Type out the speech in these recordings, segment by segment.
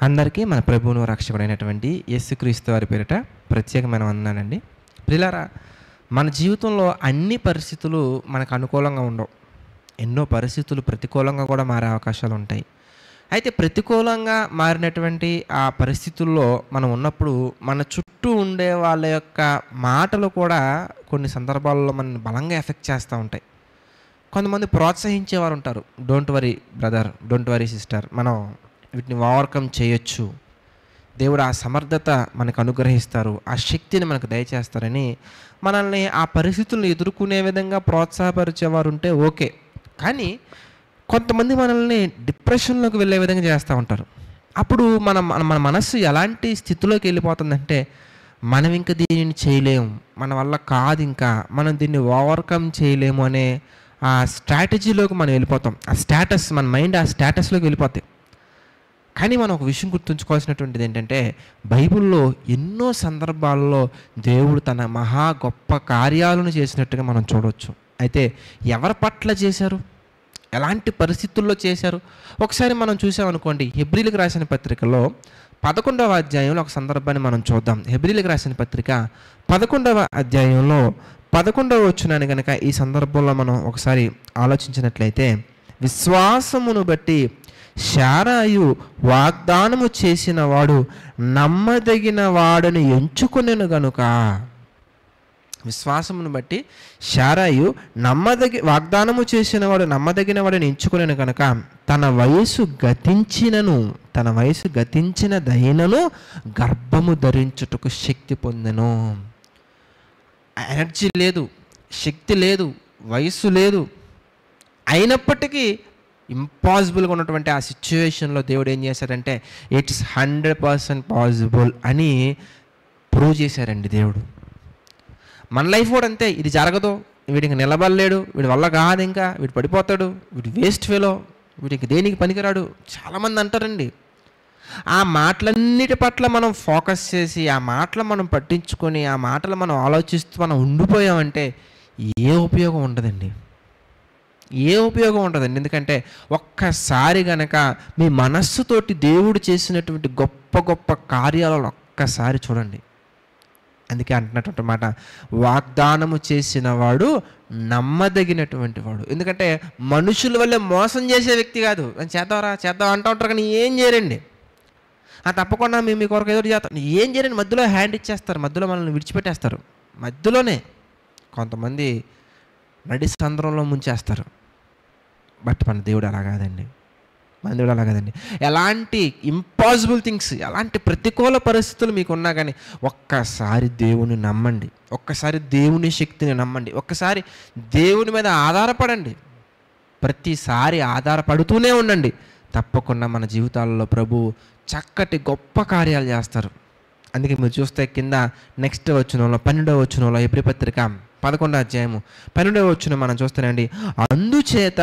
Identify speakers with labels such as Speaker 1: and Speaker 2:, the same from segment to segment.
Speaker 1: అందరికీ మన ప్రభువును రక్షకుడైనటువంటి యేసుక్రీస్తు వారి పేరిట ప్రత్యేకమైన వందనాలండి. ప్రియులారా, మన జీవితంలో అన్ని పరిస్థితులు మనకు అనుకూలంగా ఉండవు. ఎన్నో పరిస్థితులు ప్రతికూలంగా కూడా మారే అవకాశాలు ఉంటాయి. అయితే ప్రతికూలంగా మారినటువంటి ఆ పరిస్థితుల్లో మనం ఉన్నప్పుడు మన చుట్టూ ఉండే వాళ్ళ యొక్క మాటలు కూడా కొన్ని సందర్భాల్లో మనల్ని బలంగా ఎఫెక్ట్ చేస్తూ ఉంటాయి. కొంతమంది ప్రోత్సహించేవారు ఉంటారు. Don't worry brother, don't worry sister, మనం వీటిని ఓవర్కమ్ చేయొచ్చు, దేవుడు ఆ సమర్థత మనకు అనుగ్రహిస్తారు, ఆ శక్తిని మనకు దయచేస్తారని మనల్ని ఆ పరిస్థితులను ఎదుర్కొనే విధంగా ప్రోత్సాహపరిచేవారు ఉంటే ఓకే. కానీ కొంతమంది మనల్ని డిప్రెషన్లోకి వెళ్ళే విధంగా చేస్తూ ఉంటారు. అప్పుడు మన మనస్సు ఎలాంటి స్థితిలోకి వెళ్ళిపోతుందంటే, మనం ఇంకా దీనిని చేయలేము, మన వల్ల కాదు, ఇంకా మనం దీన్ని ఓవర్కమ్ చేయలేము అనే ఆ స్ట్రాటజీలోకి మనం వెళ్ళిపోతాం. ఆ స్టేటస్, మన మైండ్ ఆ స్టేటస్లోకి వెళ్ళిపోతాయి. కానీ మనం ఒక విషయం గుర్తుంచుకోవాల్సినటువంటిది ఏంటంటే, బైబిల్లో ఎన్నో సందర్భాల్లో దేవుడు తన మహా గొప్ప కార్యాలను చేసినట్టుగా మనం చూడవచ్చు. అయితే ఎవరి పట్ల చేశారు, ఎలాంటి పరిస్థితుల్లో చేశారు? ఒకసారి మనం చూసామనుకోండి, హెబ్రీలకు రాసిన పత్రికలో 11వ అధ్యాయంలో ఒక సందర్భాన్ని మనం చూద్దాం. హెబ్రీలకు రాసిన పత్రిక 11వ అధ్యాయంలో 11వ వచనాన్ని కనుక ఈ సందర్భంలో మనం ఒకసారి ఆలోచించినట్లయితే, విశ్వాసమును బట్టి శారాయు వాగ్దానము చేసిన వాడు నమ్మదగిన వాడని ఎంచుకొనెను గనుక, విశ్వాసమును బట్టి శారాయు వాగ్దానము చేసిన వాడు నమ్మదగిన వాడిని ఎంచుకొనెను కనుక తన వయసు గతించిన దైనను గర్భము ధరించుటకు శక్తి పొందెను. ఎనర్జీ లేదు, శక్తి లేదు, వయస్సు లేదు, అయినప్పటికీ ఇంపాసిబుల్గా ఉన్నటువంటి ఆ సిచ్యువేషన్లో దేవుడు ఏం చేశాడంటే, ఇట్స్ 100% పాసిబుల్ అని ప్రూవ్ చేశారండి దేవుడు. మన లైఫ్ కూడా అంతే. ఇది జరగదు, వీడికి నిలబడలేడు, వీడి వల్ల కాదు, ఇంకా వీడు పడిపోతాడు, వీడు వేస్ట్ ఫెలో, వీడికి దేనికి పనికిరాడు చాలామంది అంటారండి. ఆ మాటలన్నిటి పట్ల మనం ఫోకస్ చేసి, ఆ మాటలు మనం పట్టించుకొని, ఆ మాటలు మనం ఆలోచిస్తూ మనం ఉండిపోయామంటే ఏ ఉపయోగం ఉండదండి, ఏ ఉపయోగం ఉండదండి. ఎందుకంటే ఒక్కసారి గనక మీ మనస్సుతోటి దేవుడు చేసినటువంటి గొప్ప గొప్ప కార్యాలను ఒక్కసారి చూడండి. అందుకే అంటున్నటువంటి మాట, వాగ్దానము చేసిన వాడు నమ్మదగినటువంటి వాడు. ఎందుకంటే మనుషుల వల్లే మోసం చేసే వ్యక్తి కాదు. చేద్దాం అంటూ ఉంటారు, కానీ ఏం చేయరండి. తప్పకుండా మేము మీ కొరకు ఎదురు చేస్తాం, ఏం చేయరండి. మధ్యలో హ్యాండ్ ఇచ్చేస్తారు, మధ్యలో మనల్ని విడిచిపెట్టేస్తారు. మధ్యలోనే కొంతమంది నడి సంద్రంలో ముంచేస్తారు. బట్ మన దేవుడు అలా కాదండి. ఎలాంటి ఇంపాసిబుల్ థింగ్స్, ఎలాంటి ప్రతికూల పరిస్థితులు మీకున్నా కానీ ఒక్కసారి దేవుని నమ్మండి, ఒక్కసారి దేవుని శక్తిని నమ్మండి, ఒక్కసారి దేవుని మీద ఆధారపడండి. ప్రతిసారి ఆధారపడుతూనే ఉండండి. తప్పకుండా మన జీవితాలలో ప్రభువు చక్కటి గొప్ప కార్యాలు చేస్తారు. అందుకే మీరు చూస్తే కింద నెక్స్ట్ వచనంలో 12వ వచనంలో హెబ్రీ పత్రిక 11వ అధ్యాయము 12వ వచనం మనం చూస్తానండి. అందుచేత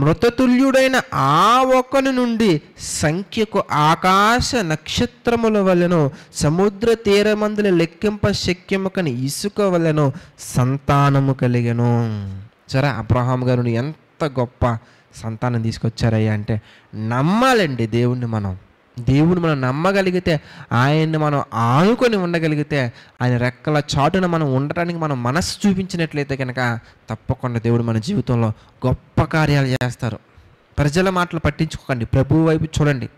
Speaker 1: మృతతుల్యుడైన ఆ ఒక్కని నుండి సంఖ్యకు ఆకాశ నక్షత్రముల వలెను సముద్ర తీరమందుల లెక్కింప శక్యము కని ఇసుక వలెను సంతానము కలిగెను. సరే, అబ్రహాం గారు ఎంత గొప్ప సంతానం తీసుకొచ్చారయ్యా అంటే, నమ్మాలండి దేవుణ్ణి. దేవుని మనం నమ్మగలిగితే, ఆయన్ని మనం ఆనుకొని ఉండగలిగితే, ఆయన రెక్కల చాటున మనం ఉండటానికి మనం మనస్సు చూపించినట్లయితే కనుక తప్పకుండా దేవుడు మన జీవితంలో గొప్ప కార్యాలు చేస్తారు. ప్రజల మాటలు పట్టించుకోకండి, ప్రభువు వైపు చూడండి.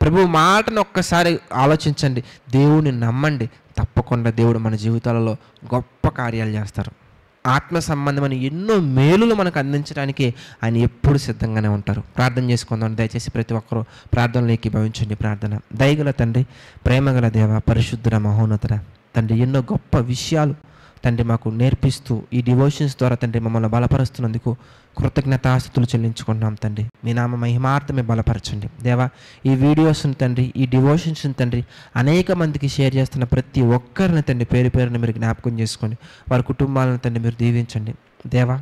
Speaker 1: ప్రభువు మాటను ఒక్కసారి ఆలోచించండి, దేవుని నమ్మండి. తప్పకుండా దేవుడు మన జీవితాలలో గొప్ప కార్యాలు చేస్తారు. ఆత్మ సంబంధమైన ఎన్నో మేలులు మనకు అందించడానికి ఆయన ఎప్పుడు సిద్ధంగానే ఉంటారు. ప్రార్థన చేసుకుందాం. దయచేసి ప్రతి ఒక్కరూ ప్రార్థనలో ఏకీభవించండి. ప్రార్థన. దయగల తండ్రి, ప్రేమగల దేవ, పరిశుద్ధుడ, మహోన్నతుడ తండ్రి, ఎన్నో గొప్ప విషయాలు తండ్రి మాకు నేర్పిస్తూ ఈ డివోషన్స్ ద్వారా తండ్రి మమ్మల్ని బలపరుస్తున్నందుకు కృతజ్ఞతాస్తుతులు చెల్లించుకుంటున్నాం తండ్రి. మీ నామ మహిమార్థమే బలపరచండి దేవా. ఈ వీడియోస్ని తండ్రి, ఈ డివోషన్స్ని తండ్రి అనేక మందికి షేర్ చేస్తున్న ప్రతి ఒక్కరిని తండ్రి పేరు పేరుని మీరు జ్ఞాపకం చేసుకోండి. వారి కుటుంబాలను తండ్రి మీరు దీవించండి దేవా.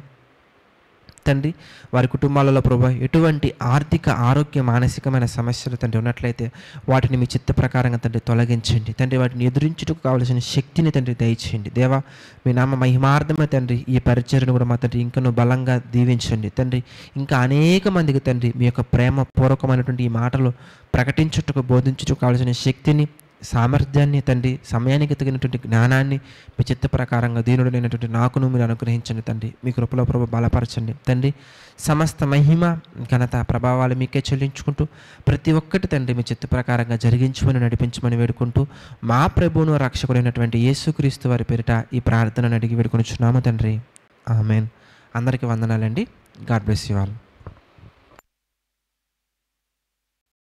Speaker 1: తండ్రి వారి కుటుంబాలలో ప్రభా ఎటువంటి ఆర్థిక ఆరోగ్య మానసికమైన సమస్యలు తండ్రి ఉన్నట్లయితే వాటిని మీ చిత్త ప్రకారంగా తండ్రి తొలగించండి తండ్రి. వాటిని ఎదురించుటకు కావలసిన శక్తిని తండ్రి దయచేయండి దేవా. మీ నామ మహిమార్థమే తండ్రి ఈ పరిచర్ను కూడా మా తండ్రి ఇంకనూ బలంగా దీవించండి తండ్రి. ఇంకా అనేక మందికి తండ్రి మీ యొక్క ప్రేమ పూర్వకమైనటువంటి ఈ మాటలు ప్రకటించుటకు బోధించుటకు కావలసిన శక్తిని సామర్థ్యాన్ని తండ్రి, సమయానికి తగినటువంటి జ్ఞానాన్ని మీ చిత్త ప్రకారంగా దీనుడైనటువంటి నాకును మీరు అనుగ్రహించండి తండ్రి. మీ కృపలో ప్రభు బలపరచండి తండ్రి. సమస్త మహిమ ఘనత ప్రభావాలు మీకే చెల్లించుకుంటూ ప్రతి ఒక్కటి తండ్రి మీ చిత్త ప్రకారంగా జరిగించమని నడిపించమని వేడుకుంటూ మా ప్రభువును రక్షకుడైనటువంటి యేసుక్రీస్తు వారి పేరిట ఈ ప్రార్థనను అడిగి వేడుకొనిచున్నాము తండ్రి. ఆమెన్. అందరికీ వందనాలండి. God bless you all.